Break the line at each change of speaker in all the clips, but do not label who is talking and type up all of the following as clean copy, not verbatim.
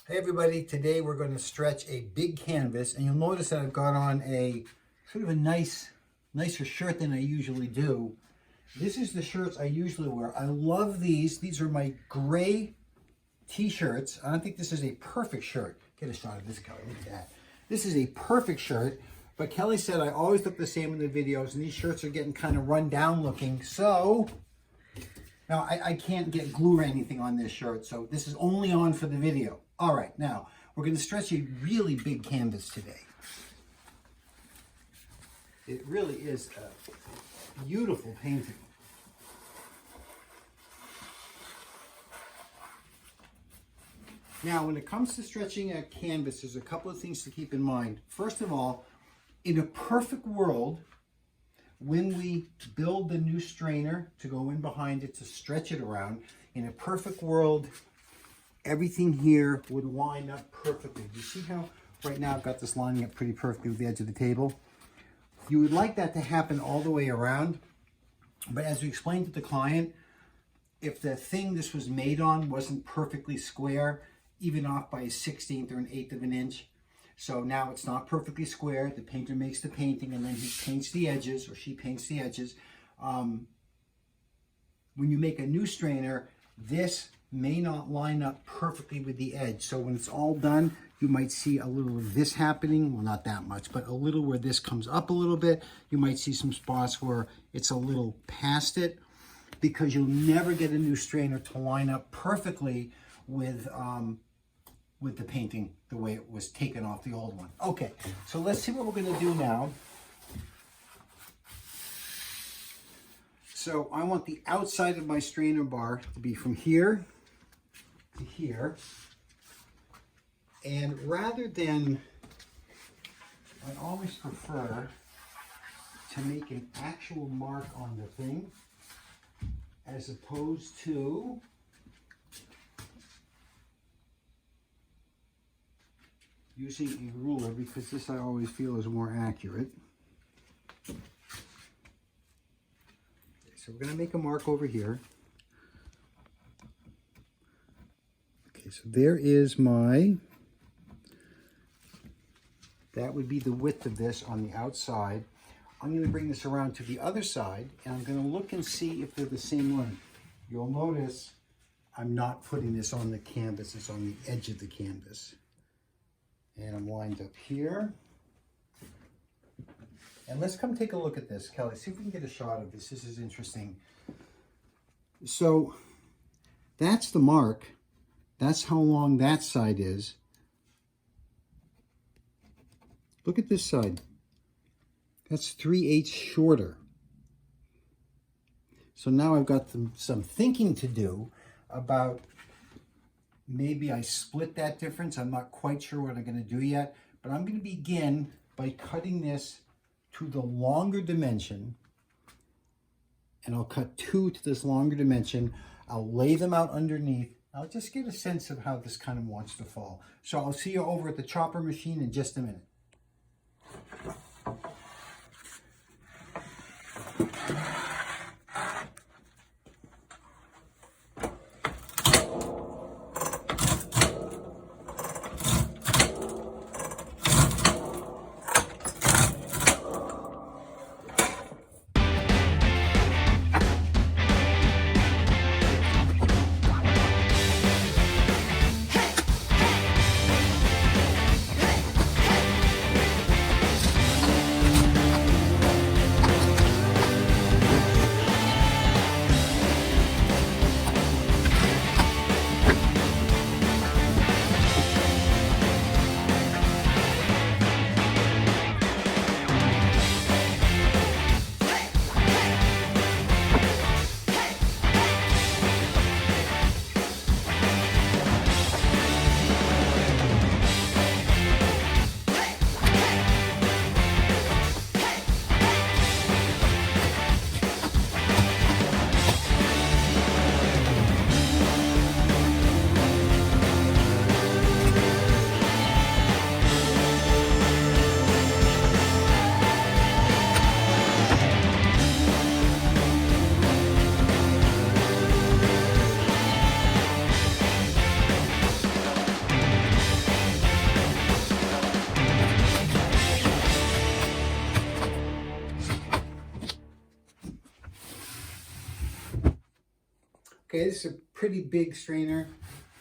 Hey everybody, today we're going to stretch a big canvas, and you'll notice that I've got on a sort of a nicer shirt than I usually do. This is the shirts I usually wear. I love these. These are my gray t-shirts. I don't think this is a perfect shirt. Get a shot of this color, look at that. This is a perfect shirt, but Kelly said I always look the same in the videos, and these shirts are getting kind of run down looking, so now I can't get glue or anything on this shirt, so this is only on for the video. All right, now we're going to stretch a really big canvas today. It really is a beautiful painting. Now, when it comes to stretching a canvas, there's a couple of things to keep in mind. First of all, in a perfect world, when we build the new strainer to go in behind it to stretch it around, in a perfect world, everything here would line up perfectly. You see how right now I've got this lining up pretty perfectly with the edge of the table? You would like that to happen all the way around, but as we explained to the client, if the thing this was made on wasn't perfectly square, even off by a 1/16 or an 1/8 of an inch, so now it's not perfectly square, the painter makes the painting and then he paints the edges, or she paints the edges. When you make a new strainer, this may not line up perfectly with the edge. So when it's all done, you might see a little of this happening. Well, not that much, but a little where this comes up a little bit. You might see some spots where it's a little past it, because you'll never get a new strainer to line up perfectly with the painting the way it was taken off the old one. Okay, so let's see what we're going to do now. So I want the outside of my strainer bar to be from here to here. And rather than, I always prefer to make an actual mark on the thing as opposed to using a ruler, because this I always feel is more accurate. So we're going to make a mark over here. Okay, so there is my, that would be the width of this on the outside. I'm going to bring this around to the other side, and I'm going to look and see if they're the same length. You'll notice I'm not putting this on the canvas, it's on the edge of the canvas. And I'm lined up here. And let's come take a look at this, Kelly. See if we can get a shot of this. This is interesting. So that's the mark. That's how long that side is. Look at this side. That's 3/8 shorter. So now I've got some thinking to do about maybe I split that difference. I'm not quite sure what I'm going to do yet, but I'm going to begin by cutting this to the longer dimension, and I'll cut 2 to this longer dimension. I'll lay them out underneath. I'll just get a sense of how this kind of wants to fall. So I'll see you over at the chopper machine in just a minute. Okay, this is a pretty big strainer,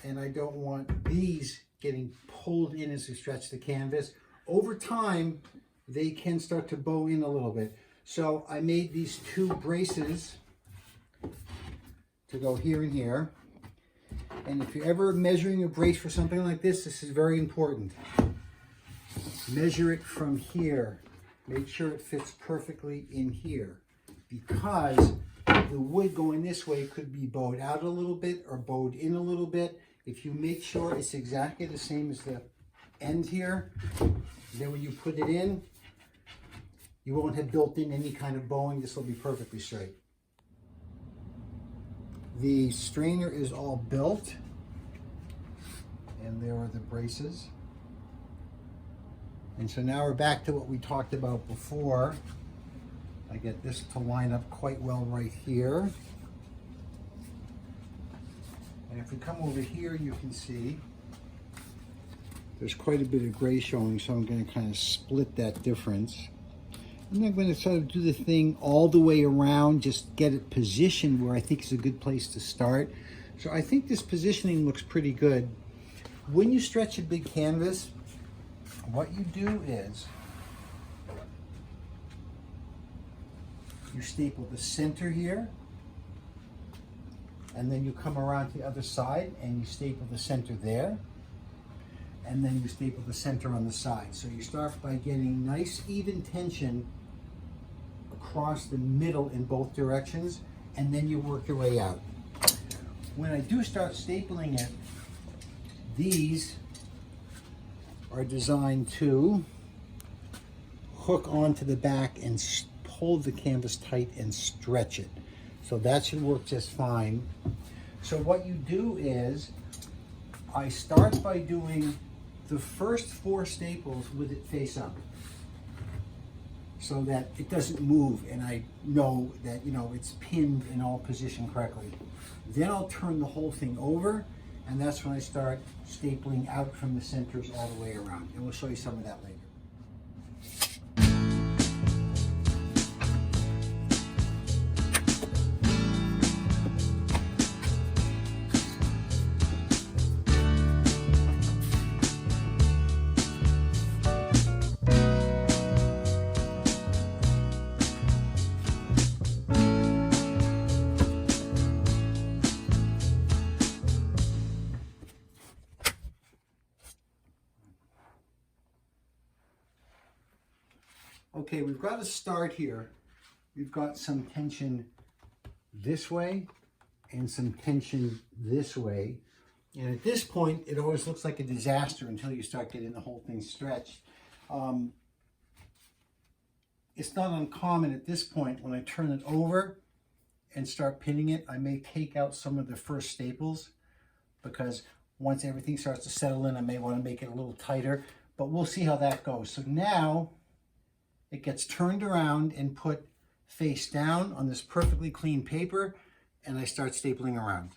and I don't want these getting pulled in as we stretch the canvas. Over time, they can start to bow in a little bit. So I made these two braces to go here and here. And if you're ever measuring a brace for something like this, this is very important. Measure it from here. Make sure it fits perfectly in here, because the wood going this way could be bowed out a little bit or bowed in a little bit. If you make sure it's exactly the same as the end here, then when you put it in, you won't have built in any kind of bowing. This will be perfectly straight. The strainer is all built, and there are the braces. And so now we're back to what we talked about before. I get this to line up quite well right here. And if we come over here, you can see there's quite a bit of gray showing, so I'm going to kind of split that difference. And I'm going to sort of do the thing all the way around, just get it positioned where I think is a good place to start. So I think this positioning looks pretty good. When you stretch a big canvas, what you do is you staple the center here, and then you come around to the other side and you staple the center there, and then you staple the center on the side. So you start by getting nice even tension across the middle in both directions, and then you work your way out. When I do start stapling it, these are designed to hook onto the back and hold the canvas tight and stretch it. So that should work just fine. So what you do is, I start by doing the first 4 staples with it face up, so that it doesn't move and I know that, you know, it's pinned in all position correctly. Then I'll turn the whole thing over, and that's when I start stapling out from the centers all the way around. And we'll show you some of that later. Okay, we've got to start here. We've got some tension this way and some tension this way. And at this point, it always looks like a disaster until you start getting the whole thing stretched. It's not uncommon at this point, when I turn it over and start pinning it, I may take out some of the first staples, because once everything starts to settle in, I may want to make it a little tighter, but we'll see how that goes. So now it gets turned around and put face down on this perfectly clean paper, and I start stapling around.